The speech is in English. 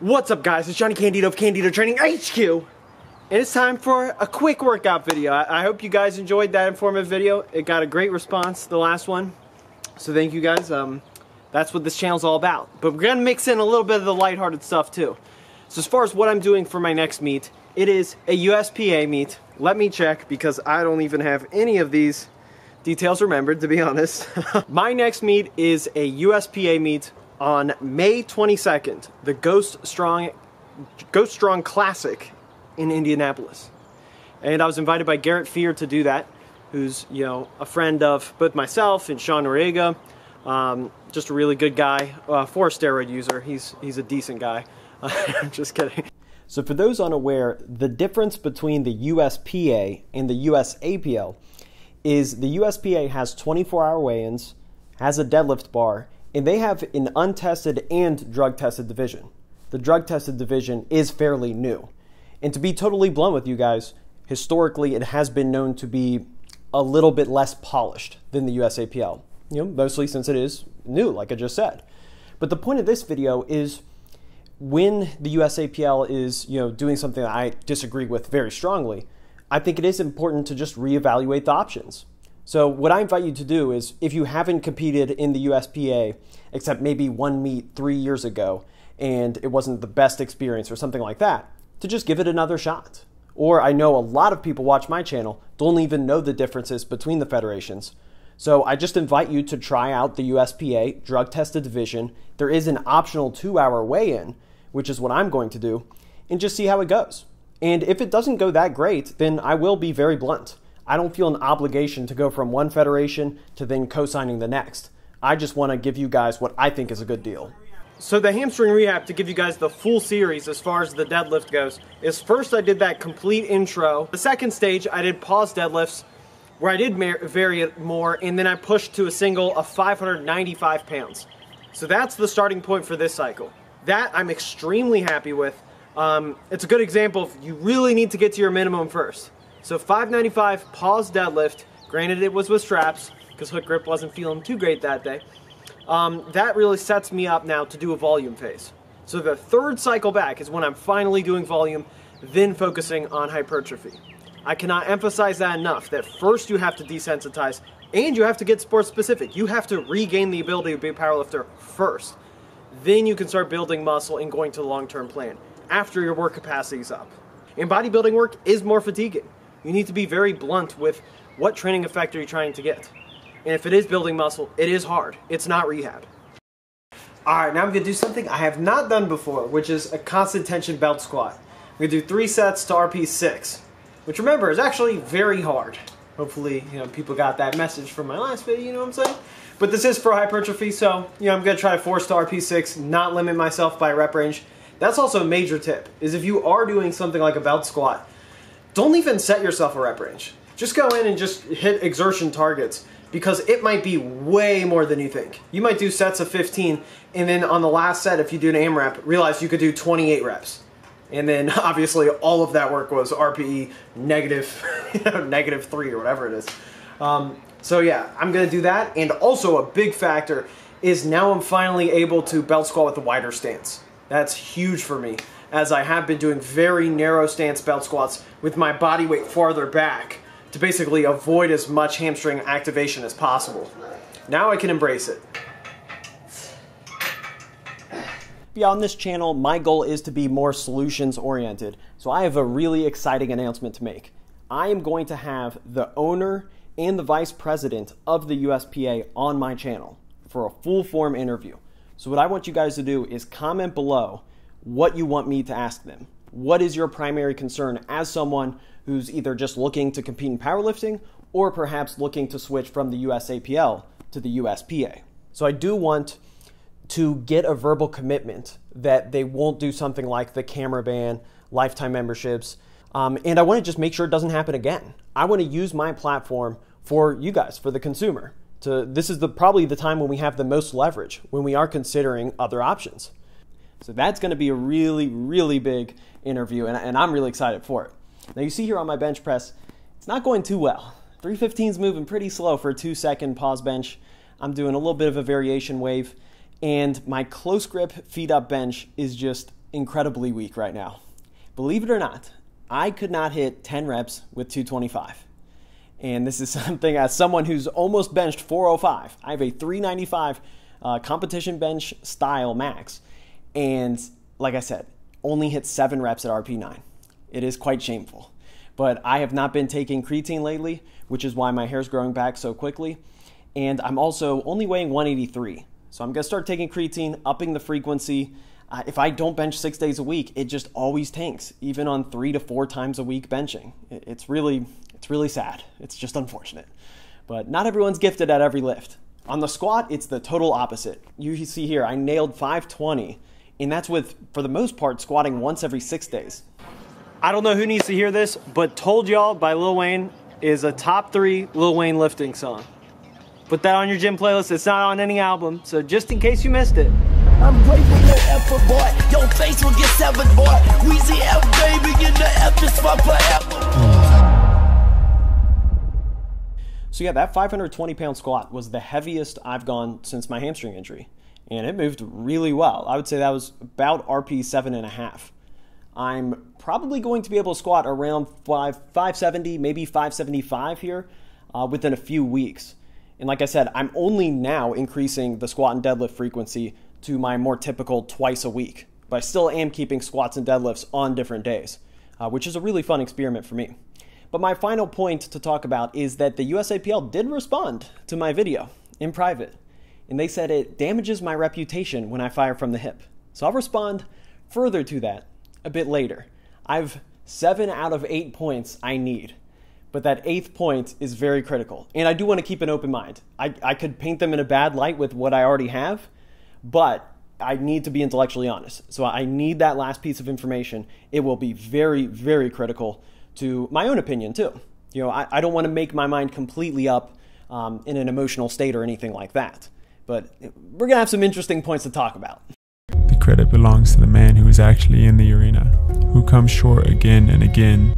What's up, guys? It's Johnny Candido of Candido Training HQ, and it's time for a quick workout video. I hope you guys enjoyed that informative video. It got a great response, the last one, so thank you guys. That's what this channel's all about. But we're gonna mix in a little bit of the lighthearted stuff too. So as far as what I'm doing for my next meet, it is a USPA meet. Let me check, because I don't even have any of these details remembered, to be honest. My next meet is a USPA meet on May 22nd, the Ghost Strong Classic in Indianapolis. And I was invited by Garrett Fear to do that, who's, you know, a friend of both myself and Sean Noriega. Just a really good guy, for a steroid user. He's a decent guy. I'm just kidding. So for those unaware, the difference between the USPA and the Us Apl is the USPA has 24-hour weigh-ins, has a deadlift bar, and they have an untested and drug-tested division. The drug-tested division is fairly new. And to be totally blunt with you guys, historically it has been known to be a little bit less polished than the Us Apl. You know, mostly since it is new, like I just said. But the point of this video is when the Us Apl is, you know, doing something that I disagree with very strongly, I think it is important to just reevaluate the options. So what I invite you to do is, if you haven't competed in the USPA, except maybe one meet 3 years ago, and it wasn't the best experience or something like that, to just give it another shot. Or I know a lot of people watch my channel don't even know the differences between the federations. So I just invite you to try out the USPA drug-tested division. There is an optional 2-hour weigh-in, which is what I'm going to do, and just see how it goes. And if it doesn't go that great, then I will be very blunt. I don't feel an obligation to go from one federation to then co-signing the next. I just want to give you guys what I think is a good deal. So the Hamstring Rehab, to give you guys the full series as far as the deadlift goes, is first I did that complete intro. The second stage, I did pause deadlifts, where I did vary it more, and then I pushed to a single of 595 pounds. So that's the starting point for this cycle. That I'm extremely happy with. It's a good example of you really need to get to your minimum first. So 595 pause deadlift, granted it was with straps, because hook grip wasn't feeling too great that day. That really sets me up now to do a volume phase. So the third cycle back is when I'm finally doing volume, then focusing on hypertrophy. I cannot emphasize that enough, that first you have to desensitize, and you have to get sport specific. You have to regain the ability to be a powerlifter first. Then you can start building muscle and going to the long-term plan, after your work capacity is up. And bodybuilding work is more fatiguing. You need to be very blunt with what training effect are you trying to get. And if it is building muscle, it is hard. It's not rehab. Alright, now I'm going to do something I have not done before, which is a constant tension belt squat. I'm going to do 3 sets to RP 6, which, remember, is actually very hard. Hopefully, you know, people got that message from my last video, you know what I'm saying? But this is for hypertrophy, so, you know, I'm going to try to force to RP 6, not limit myself by rep range. That's also a major tip, is if you are doing something like a belt squat, don't even set yourself a rep range. Just go in and just hit exertion targets, because it might be way more than you think. You might do sets of 15, and then on the last set, if you do an AMRAP, realize you could do 28 reps. And then obviously all of that work was RPE negative, negative 3 or whatever it is. So yeah, I'm gonna do that. And also a big factor is now I'm finally able to belt squat with a wider stance. That's huge for me, as I have been doing very narrow stance belt squats with my body weight farther back to basically avoid as much hamstring activation as possible. Now I can embrace it. Beyond this channel, my goal is to be more solutions oriented. So I have a really exciting announcement to make. I am going to have the owner and the vice president of the USPA on my channel for a full form interview. So what I want you guys to do is comment below what you want me to ask them. What is your primary concern as someone who's either just looking to compete in powerlifting or perhaps looking to switch from the Us Apl to the USPA? So I do want to get a verbal commitment that they won't do something like the camera ban, lifetime memberships, and I want to just make sure it doesn't happen again. I want to use my platform for you guys, for the consumer. This is probably the time when we have the most leverage, when we are considering other options. So that's going to be a really, really big interview, and I'm really excited for it. Now you see here on my bench press, it's not going too well. 315 is moving pretty slow for a 2-second pause bench. I'm doing a little bit of a variation wave, and my close grip feet up bench is just incredibly weak right now. Believe it or not, I could not hit 10 reps with 225. And this is something, as someone who's almost benched 405, I have a 395 competition bench style max. And like I said, only hit 7 reps at RP9. It is quite shameful. But I have not been taking creatine lately, which is why my hair's growing back so quickly. And I'm also only weighing 183. So I'm gonna start taking creatine, upping the frequency. If I don't bench 6 days a week, it just always tanks, even on 3 to 4 times a week benching. It's really sad. It's just unfortunate. But not everyone's gifted at every lift. On the squat, it's the total opposite. You see here, I nailed 520, and that's with, for the most part, squatting once every 6 days. I don't know who needs to hear this, but Told Y'all by Lil Wayne is a top 3 Lil Wayne lifting song. Put that on your gym playlist. It's not on any album, so just in case you missed it. I'm grateful for effort, boy. Your face will get severed, boy. Weezy F, baby, in the F just for forever. So yeah, that 520-pound squat was the heaviest I've gone since my hamstring injury, and it moved really well. I would say that was about RP 7.5. I'm probably going to be able to squat around 570, maybe 575 here within a few weeks. And like I said, I'm only now increasing the squat and deadlift frequency to my more typical twice a week. But I still am keeping squats and deadlifts on different days, which is a really fun experiment for me. But my final point to talk about is that the Us Apl did respond to my video in private. And they said it damages my reputation when I fire from the hip. So I'll respond further to that a bit later. I've 7 out of 8 points I need. But that 8th point is very critical. And I do want to keep an open mind. I could paint them in a bad light with what I already have, but I need to be intellectually honest. So I need that last piece of information. It will be very, very critical to my own opinion too. You know, I don't want to make my mind completely up in an emotional state or anything like that. But we're going to have some interesting points to talk about. The credit belongs to the man who is actually in the arena, who comes short again and again,